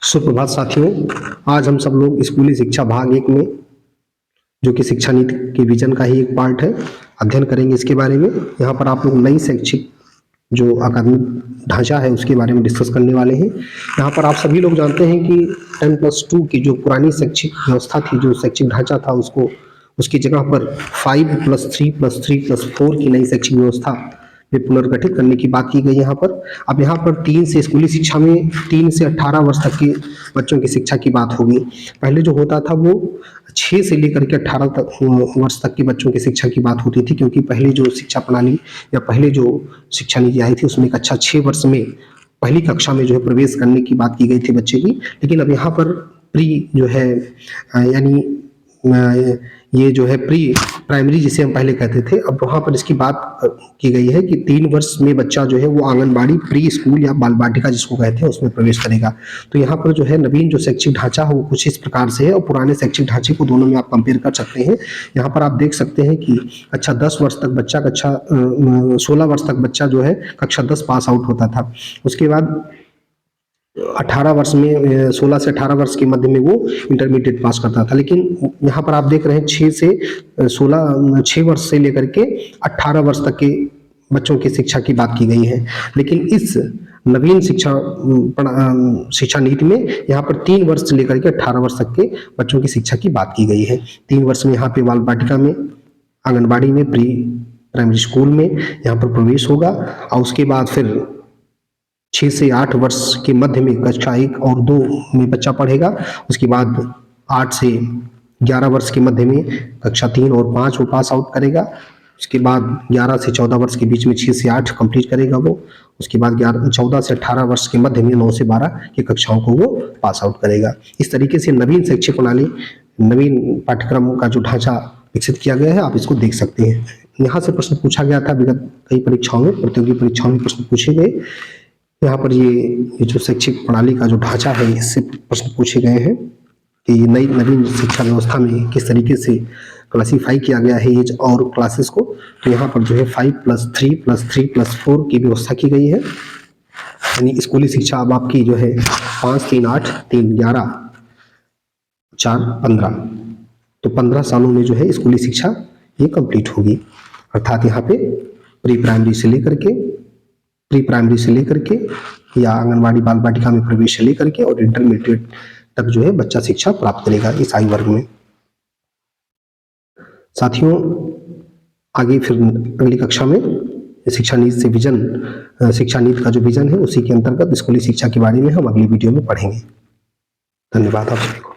सुप्रभात साथियों, आज हम सब लोग स्कूली शिक्षा भाग 1 में जो कि शिक्षा नीति के विजन का ही एक पार्ट है, अध्ययन करेंगे इसके बारे में। यहाँ पर आप लोग नई शैक्षिक जो अकादमिक ढांचा है उसके बारे में डिस्कस करने वाले हैं। यहाँ पर आप सभी लोग जानते हैं कि 10+2 की जो पुरानी शैक्षिक व्यवस्था थी, जो शैक्षिक ढांचा था, उसको उसकी जगह पर 5+3+3+4 की नई शैक्षिक व्यवस्था में पुनर्गठित करने की बात की गई यहाँ पर। अब यहाँ पर 3 से स्कूली शिक्षा में 3 से 18 वर्ष तक के बच्चों की शिक्षा की बात होगी। पहले जो होता था वो 6 से लेकर के 18 वर्ष तक के बच्चों की शिक्षा की बात होती थी, क्योंकि पहली जो शिक्षा प्रणाली या पहले जो शिक्षा नीति आई थी उसमें कक्षा 6 वर्ष में पहली कक्षा में जो है प्रवेश करने की बात की गई थी बच्चे की। लेकिन अब यहाँ पर प्री जो है यानी ये जो है प्री प्राइमरी जिसे हम पहले कहते थे, अब वहाँ पर इसकी बात की गई है कि 3 वर्ष में बच्चा जो है वो आंगनबाड़ी, प्री स्कूल या बाल बाटिका जिसको कहते हैं उसमें प्रवेश करेगा। तो यहाँ पर जो है नवीन जो शैक्षिक ढांचा है वो कुछ इस प्रकार से है और पुराने शैक्षिक ढांचे को दोनों में आप कंपेयर कर सकते हैं। यहाँ पर आप देख सकते हैं कि कक्षा 10 वर्ष तक बच्चा 16 वर्ष तक बच्चा जो है कक्षा 10 पास आउट होता था। उसके बाद 18 वर्ष में 16 से 18 वर्ष के मध्य में वो इंटरमीडिएट पास करता था। लेकिन यहाँ पर आप देख रहे हैं 6 वर्ष से लेकर के 18 वर्ष तक के बच्चों की शिक्षा की बात की गई है। लेकिन इस नवीन शिक्षा नीति में यहाँ पर 3 वर्ष से लेकर के 18 वर्ष तक के बच्चों की शिक्षा की बात की गई है। 3 वर्ष में यहाँ पे बाल बाटिका में, आंगनबाड़ी में, प्री प्राइमरी स्कूल में यहाँ पर प्रवेश होगा और उसके बाद फिर 6 से 8 वर्ष के मध्य में कक्षा 1 और 2 में बच्चा पढ़ेगा। उसके बाद 8 से 11 वर्ष के मध्य में कक्षा 3 और 5 वो पास आउट करेगा। उसके बाद 11 से 14 वर्ष के बीच में 6 से 8 कंप्लीट करेगा वो। उसके बाद 14 से 18 वर्ष के मध्य में 9 से 12 की कक्षाओं को वो पास आउट करेगा। इस तरीके से नवीन शैक्षिक प्रणाली, नवीन पाठ्यक्रम का जो ढांचा विकसित किया गया है, आप इसको देख सकते हैं। यहाँ से प्रश्न पूछा गया था, विगत कई परीक्षाओं में, प्रतियोगी परीक्षाओं में प्रश्न पूछे गए। यहाँ पर ये जो शैक्षिक प्रणाली का जो ढांचा है इससे प्रश्न पूछे गए हैं कि नई नवीन शिक्षा व्यवस्था में किस तरीके से क्लासीफाई किया गया है एज और क्लासेस को। तो यहाँ पर जो है 5+3+3+4 की व्यवस्था की गई है। यानी स्कूली शिक्षा अब आपकी जो है 5, 3, 8, 3, 11, 4, 15, तो 15 सालों में जो है स्कूली शिक्षा ये कंप्लीट होगी। अर्थात यहाँ पे प्री प्राइमरी से लेकर के या आंगनबाड़ी बाल बाटिका में प्रवेश से लेकर के और इंटरमीडिएट तक जो है बच्चा शिक्षा प्राप्त करेगा इस आयु वर्ग में। साथियों, आगे फिर अगली कक्षा में शिक्षा नीति का जो विजन है उसी के अंतर्गत स्कूली शिक्षा के बारे में हम अगली वीडियो में पढ़ेंगे। धन्यवाद आप सभी को।